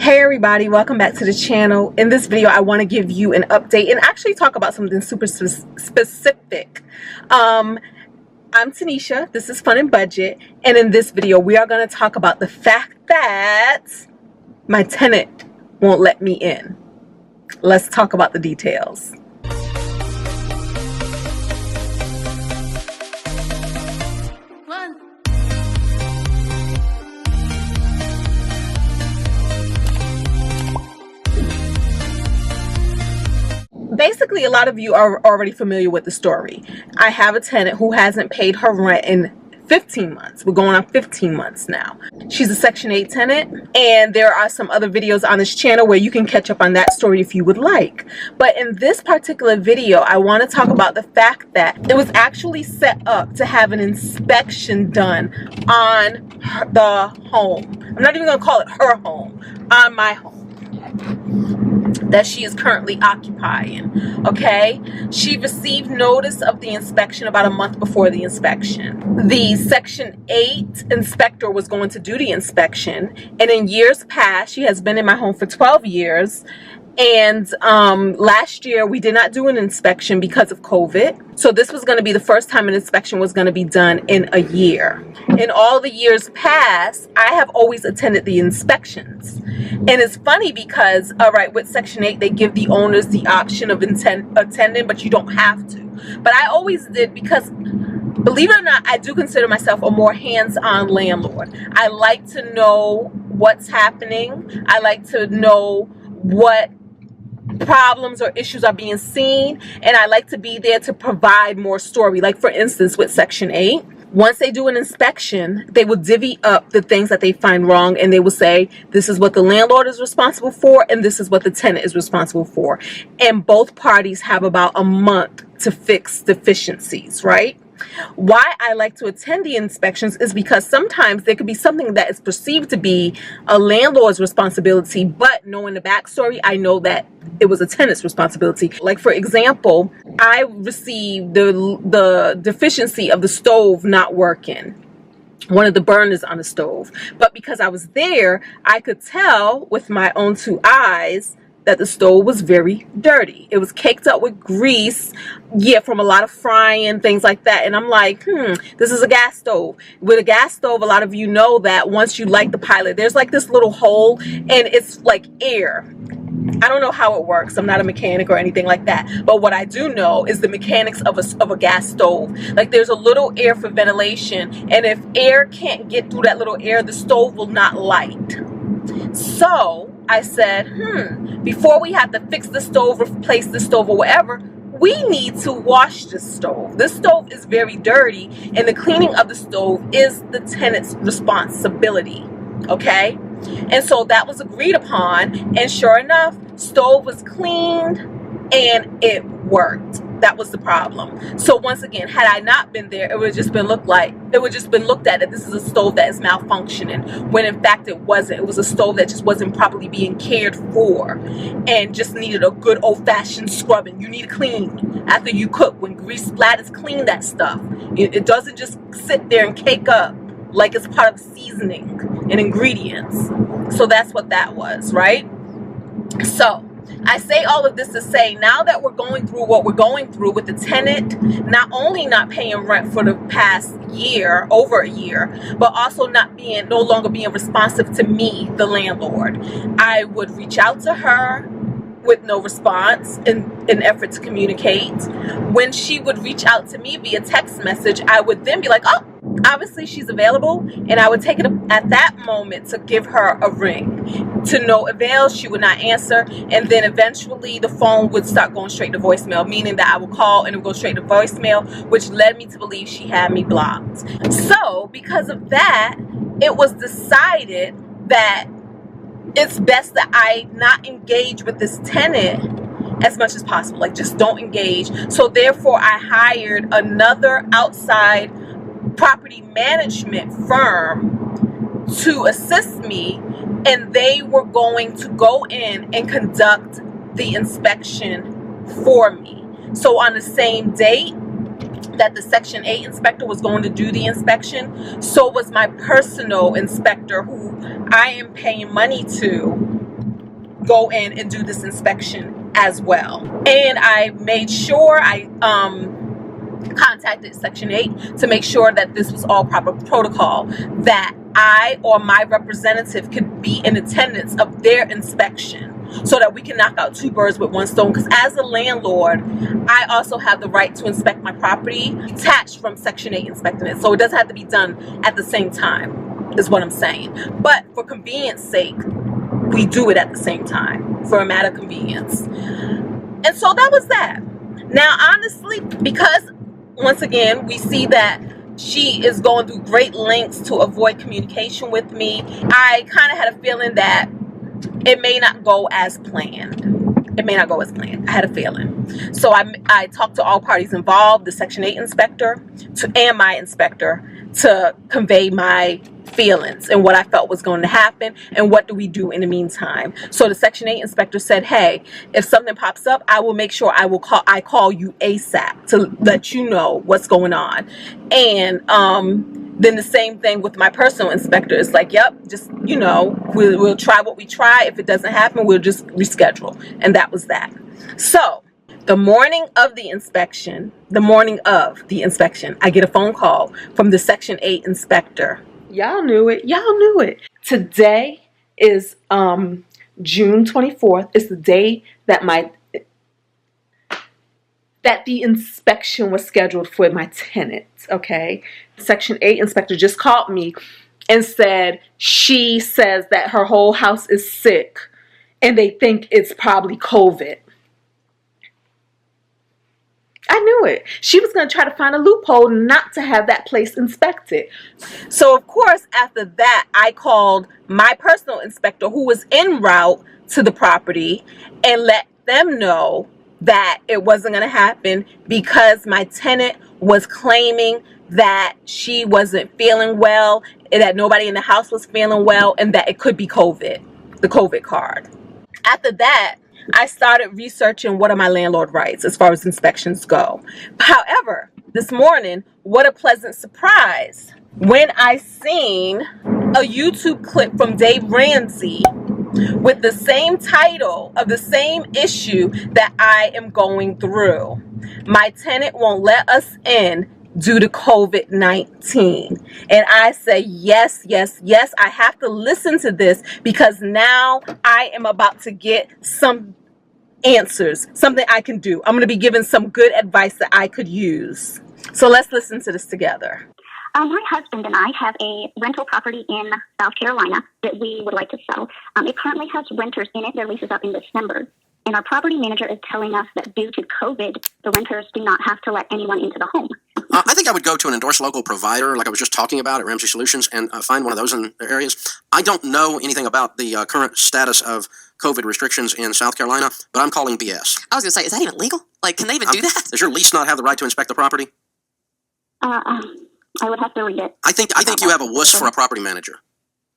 Hey everybody, welcome back to the channel. In this video I want to give you an update and actually talk about something super specific. I'm Tanisha, this is Fun and Budget, and in this video we are going to talk about the fact that my tenant won't let me in. Let's talk about the details. Basically, a lot of you are already familiar with the story. I have a tenant who hasn't paid her rent in 15 months. We're going on 15 months now. She's a Section 8 tenant, and there are some other videos on this channel where you can catch up on that story if you would like. But in this particular video, I want to talk about the fact that it was actually set up to have an inspection done on the home. I'm not even going to call it her home, on my home that she is currently occupying. Okay, she received notice of the inspection about a month before the inspection. The Section 8 inspector was going to do the inspection, and in years past, she has been in my home for 12 years, and last year we did not do an inspection because of COVID. So this was going to be the first time an inspection was going to be done in a year. In all the years past, I have always attended the inspections. And it's funny because, all right, with Section 8, they give the owners the option of attending, but you don't have to. But I always did because, believe it or not, I do consider myself a more hands-on landlord. I like to know what's happening. I like to know what problems or issues are being seen, and I like to be there to provide more story. Like, for instance, with Section 8, once they do an inspection, they will divvy up the things that they find wrong, and they will say, this is what the landlord is responsible for, and this is what the tenant is responsible for. And both parties have about a month to fix deficiencies, right? Why I like to attend the inspections is because sometimes there could be something that is perceived to be a landlord's responsibility, but knowing the backstory, I know that it was a tenant's responsibility. Like, for example, I received the deficiency of the stove not working, one of the burners on the stove. But because I was there, I could tell with my own two eyes that the stove was very dirty. It was caked up with grease, yeah, from a lot of frying, things like that. And I'm like, this is a gas stove. With a gas stove, a lot of you know that once you light the pilot, there's like this little hole, and it's like air. I don't know how it works. I'm not a mechanic or anything like that. But what I do know is the mechanics of a gas stove. Like, there's a little air for ventilation, and if air can't get through that little air, the stove will not light. So I said, before we have to fix the stove, replace the stove, or whatever, we need to wash the stove. This stove is very dirty, and the cleaning of the stove is the tenant's responsibility. Okay? And so that was agreed upon, and sure enough, stove was cleaned and it worked. That was the problem. So once again, had I not been there, it would have just been looked at that this is a stove that is malfunctioning, when in fact it wasn't. It was a stove that just wasn't properly being cared for and just needed a good old-fashioned scrubbing. You need to clean after you cook. When grease splatters, clean that stuff. It doesn't just sit there and cake up like it's part of seasoning and ingredients. So that's what that was, right? So I say all of this to say, now that we're going through what we're going through with the tenant not only not paying rent for the past year, over a year, but also no longer being responsive to me, the landlord, I would reach out to her with no response in an effort to communicate. When she would reach out to me via text message, I would then be like, oh, obviously she's available, and I would take it at that moment to give her a ring. To no avail, she would not answer, and then eventually the phone would start going straight to voicemail, meaning that I would call and it would go straight to voicemail, which led me to believe she had me blocked. So because of that, it was decided that it's best that I not engage with this tenant as much as possible. Like, just don't engage. So therefore, I hired another outside property management firm to assist me, and they were going to go in and conduct the inspection for me. So on the same date that the Section 8 inspector was going to do the inspection, so was my personal inspector, who I am paying money to go in and do this inspection as well. And I made sure I contacted Section 8 to make sure that this was all proper protocol, that I or my representative could be in attendance of their inspection, so that we can knock out two birds with one stone. Because as a landlord, I also have the right to inspect my property detached from Section 8 inspecting it. So it doesn't have to be done at the same time, is what I'm saying. But for convenience sake, we do it at the same time for a matter of convenience. And so that was that. Now, honestly, because once again, we see that she is going through great lengths to avoid communication with me, I kind of had a feeling that it may not go as planned. It may not go as planned. I had a feeling. So I talked to all parties involved, the Section 8 inspector and my inspector, to convey my feelings and what I felt was going to happen and what do we do in the meantime. So the Section 8 inspector said, hey, if something pops up, I will make sure I call you ASAP to let you know what's going on. And then the same thing with my personal inspector. It's like, yep, just, you know, we'll try what we try. If it doesn't happen, we'll just reschedule. And that was that. So the morning of the inspection, I get a phone call from the Section 8 inspector. Y'all knew it. Y'all knew it. Today is June 24th. It's the day that the inspection was scheduled for my tenant, okay? Section 8 inspector just called me and said she says that her whole house is sick and they think it's probably COVID. I knew it. She was going to try to find a loophole not to have that place inspected. So, of course, after that, I called my personal inspector who was en route to the property and let them know that it wasn't going to happen because my tenant was claiming that she wasn't feeling well, and that nobody in the house was feeling well, and that it could be COVID, the COVID card. After that, I started researching what are my landlord rights as far as inspections go. However, this morning, what a pleasant surprise when I seen a YouTube clip from Dave Ramsey with the same title of the same issue that I am going through. My tenant won't let us in due to COVID-19. And I say, yes, yes, yes, I have to listen to this because now I am about to get some answers, something I can do. I'm going to be given some good advice that I could use. So let's listen to this together. My husband and I have a rental property in South Carolina that we would like to sell. It currently has renters in it. Their lease is up in December. And our property manager is telling us that due to COVID, the renters do not have to let anyone into the home. I think I would go to an endorsed local provider, like I was just talking about at Ramsey Solutions, and find one of those in the areas. I don't know anything about the current status of COVID restrictions in South Carolina, but I'm calling BS. I was going to say, is that even legal? Like, can they even do that? Does your lease not have the right to inspect the property? I would have to read it. I think you have a wuss for a property manager.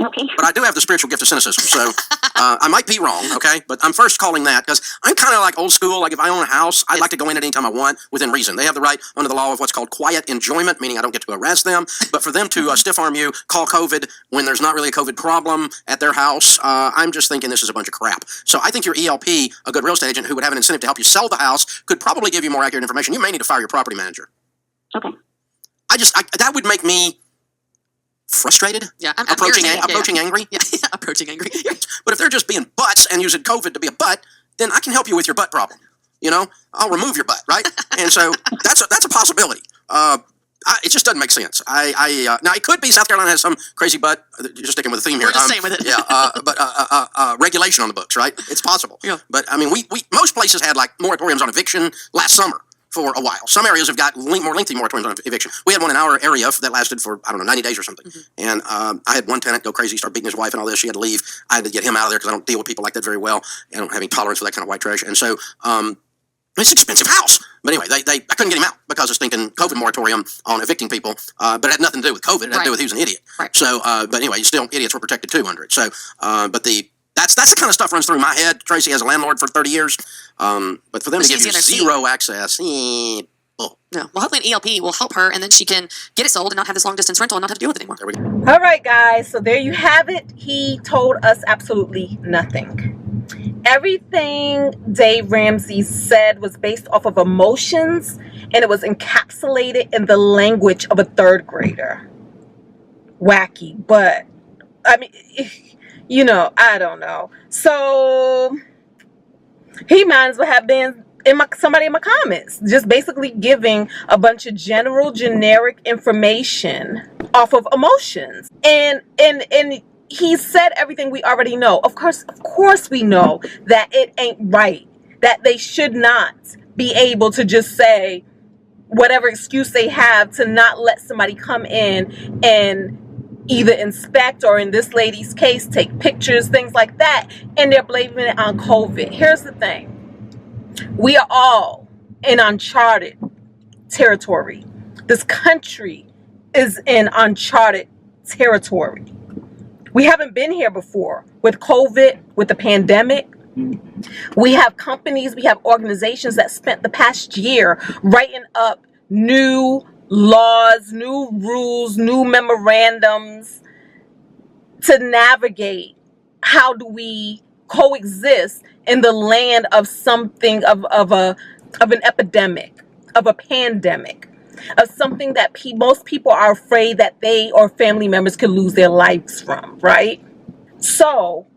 Okay. But I do have the spiritual gift of cynicism, so I might be wrong, okay? But I'm first calling that because I'm kind of like old school. Like if I own a house, I like to go in at any time I want within reason. They have the right under the law of what's called quiet enjoyment, meaning I don't get to harass them. But for them to stiff arm you, call COVID when there's not really a COVID problem at their house, I'm just thinking this is a bunch of crap. So I think your ELP, a good real estate agent who would have an incentive to help you sell the house, could probably give you more accurate information. You may need to fire your property manager. Okay. That would make me frustrated? Yeah, I'm approaching angry? Yeah, approaching angry. But if they're just being butts and using COVID to be a butt, then I can help you with your butt problem. You know, I'll remove your butt, right? And so that's a possibility. It just doesn't make sense. Now it could be South Carolina has some crazy butt. You're just sticking with the theme here. We're just staying with it. Yeah, but regulation on the books, right? It's possible. Yeah. But I mean, we most places had like moratoriums on eviction last summer. For a while. Some areas have got more lengthy moratoriums on eviction. We had one in our area that lasted for, 90 days or something. Mm-hmm. And I had one tenant go crazy, start beating his wife and all this. She had to leave. I had to get him out of there because I don't deal with people like that very well. I don't have any tolerance for that kind of white trash. And so it's an expensive house. But anyway, I couldn't get him out because I was thinking COVID moratorium on evicting people. But it had nothing to do with COVID. It had to do with he was an idiot. Right. So, but anyway, still idiots were protected too under it. So, that's the kind of stuff runs through my head. Tracy as a landlord for 30 years. But for them to give you zero access, No. Well, hopefully an ELP will help her, and then she can get it sold and not have this long-distance rental and not have to deal with it anymore. There we go. All right, guys. So there you have it. He told us absolutely nothing. Everything Dave Ramsey said was based off of emotions, and it was encapsulated in the language of a third grader. Wacky, but I mean, I don't know. So he might as well have been somebody in my comments, just basically giving a bunch of generic information off of emotions, and he said everything we already know. Of course we know that it ain't right, that they should not be able to just say whatever excuse they have to not let somebody come in and either inspect, or in this lady's case, take pictures, things like that, and they're blaming it on COVID. Here's the thing. We are all in uncharted territory. This country is in uncharted territory. We haven't been here before with COVID, with the pandemic. We have companies, we have organizations that spent the past year writing up new laws, new rules, new memorandums to navigate how do we coexist in the land of something of an epidemic, of a pandemic, of something that most people are afraid that they or family members could lose their lives from, right? So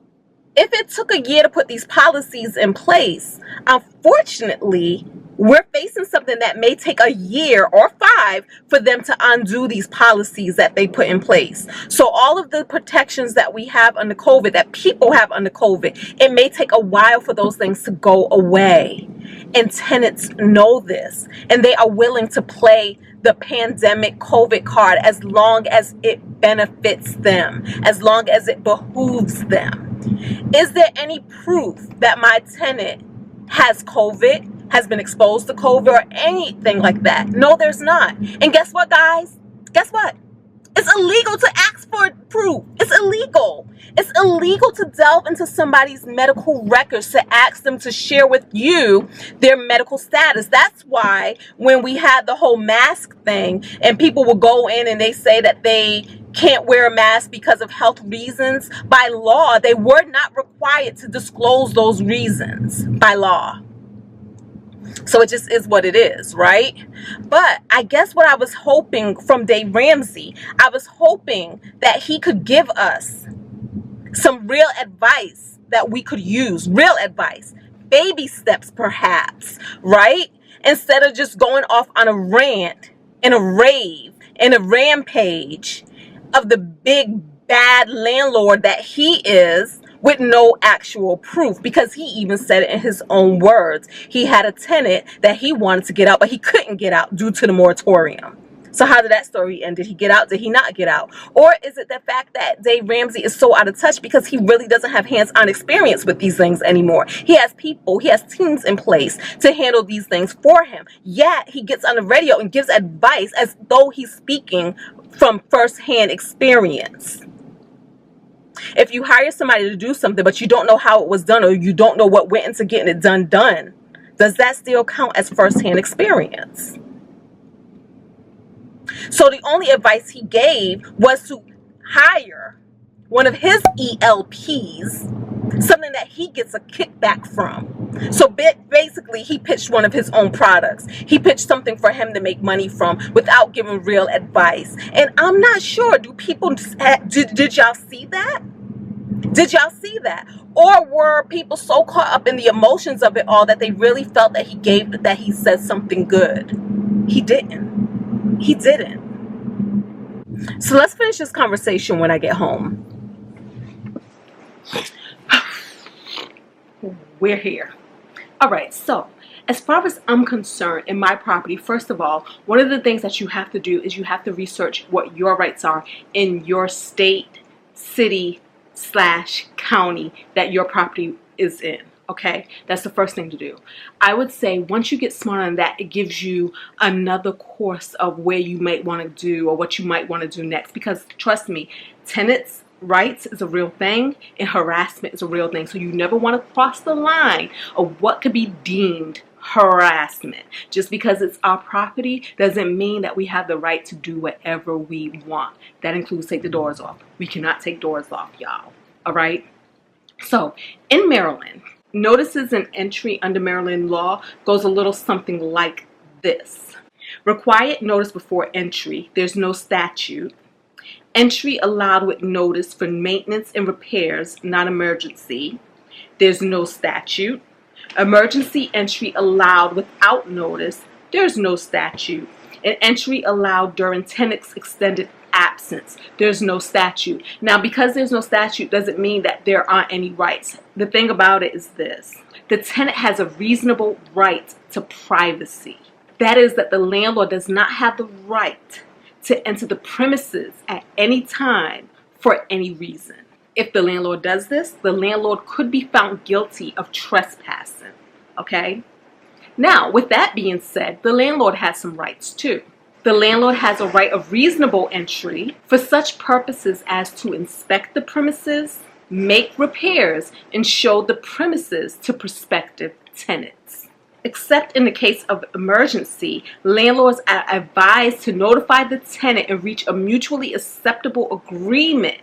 if it took a year to put these policies in place, unfortunately, we're facing something that may take a year or 5 for them to undo these policies that they put in place. So all of the protections that we have under COVID, that people have under COVID, it may take a while for those things to go away. And tenants know this, and they are willing to play the pandemic COVID card as long as it benefits them, as long as it behooves them. Is there any proof that my tenant has COVID, has been exposed to COVID, or anything like that? No, there's not. And guess what, guys? Guess what? It's illegal to ask for proof. It's illegal. It's illegal to delve into somebody's medical records, to ask them to share with you their medical status. That's why when we had the whole mask thing and people will go in and they say that they can't wear a mask because of health reasons, by law, they were not required to disclose those reasons by law. So it just is what it is, right? But I guess what I was hoping from Dave Ramsey, I was hoping that he could give us some real advice that we could use, real advice, baby steps perhaps, right? Instead of just going off on a rant and a rave and a rampage of the big bad landlord that he is, with no actual proof, because he even said it in his own words. He had a tenant that he wanted to get out, but he couldn't get out due to the moratorium. So how did that story end? Did he get out? Did he not get out? Or is it the fact that Dave Ramsey is so out of touch because he really doesn't have hands-on experience with these things anymore? He has people, he has teams in place to handle these things for him. Yet he gets on the radio and gives advice as though he's speaking from first-hand experience. If you hire somebody to do something, but you don't know how it was done, or you don't know what went into getting it done, does that still count as first-hand experience? So the only advice he gave was to hire one of his ELPs, something that he gets a kickback from. So basically, he pitched one of his own products. He pitched something for him to make money from without giving real advice. And I'm not sure, do people, did y'all see that? Did y'all see that? Or were people so caught up in the emotions of it all that they really felt that he said something good? He didn't. He didn't. So let's finish this conversation when I get home. We're here. All right, so as far as I'm concerned, in my property, first of all, one of the things that you have to do is you have to research what your rights are in your state, city, / county that your property is in. Okay, that's the first thing to do. I would say once you get smart on that, it gives you another course of where you might want to do, or what you might want to do next. Because trust me, tenants' rights is a real thing, and harassment is a real thing. So you never want to cross the line of what could be deemed harassment. Just because it's our property doesn't mean that we have the right to do whatever we want. That includes take the doors off. We cannot take doors off, y'all. All right? So in Maryland, Notices and entry under Maryland law goes a little something like this. Required notice before entry. There's no statute. Entry allowed with notice for maintenance and repairs, not emergency. There's no statute. Emergency entry allowed without notice. There's no statute. And entry allowed during tenant's extended absence. There's no statute. Now, because there's no statute doesn't mean that there aren't any rights. The thing about it is this. The tenant has a reasonable right to privacy. That is that the landlord does not have the right to enter the premises at any time for any reason. If the landlord does this, the landlord could be found guilty of trespassing. Okay? Now, with that being said, the landlord has some rights too. The landlord has a right of reasonable entry for such purposes as to inspect the premises, make repairs, and show the premises to prospective tenants. Except in the case of emergency, landlords are advised to notify the tenant and reach a mutually acceptable agreement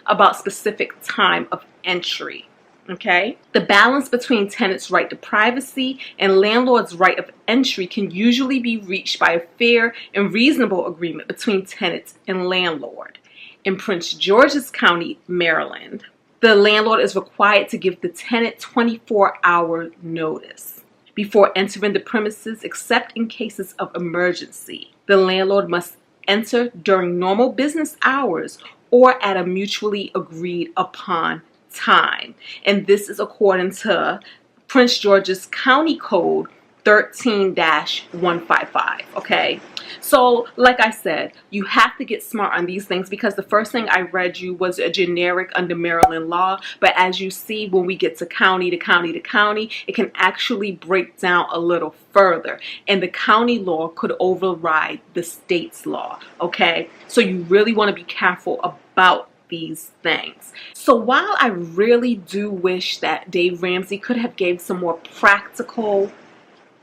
about specific time of entry. Okay? The balance between tenants' right to privacy and landlord's right of entry can usually be reached by a fair and reasonable agreement between tenants and landlord. In Prince George's County, Maryland, the landlord is required to give the tenant 24-hour notice before entering the premises, except in cases of emergency. The landlord must enter during normal business hours or at a mutually agreed upon time. And this is according to Prince George's County Code 13-155. Okay, so like I said, you have to get smart on these things, because the first thing I read you was a generic under Maryland law, but as you see, when we get to county to county to county, it can actually break down a little further, and the county law could override the state's law. Okay, so you really want to be careful about these things. So while I really do wish that Dave Ramsey could have gave some more practical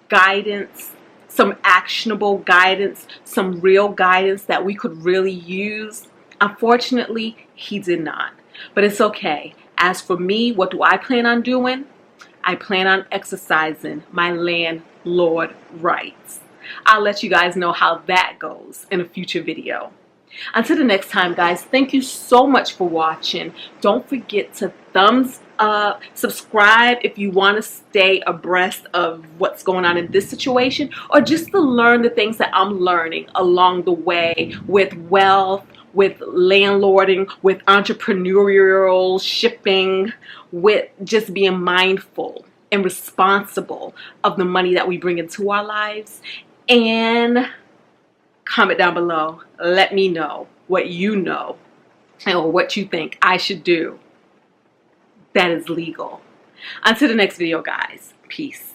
guidance, some actionable guidance, some real guidance that we could really use, unfortunately, he did not. But it's okay. As for me, what do I plan on doing? I plan on exercising my landlord rights. I'll let you guys know how that goes in a future video. Until the next time, guys, thank you so much for watching. Don't forget to thumbs up, subscribe if you want to stay abreast of what's going on in this situation, or just to learn the things that I'm learning along the way with wealth, with landlording, with entrepreneurial shipping, with just being mindful and responsible of the money that we bring into our lives. And comment down below. Let me know what you know or what you think I should do that is legal. Until the next video, guys. Peace.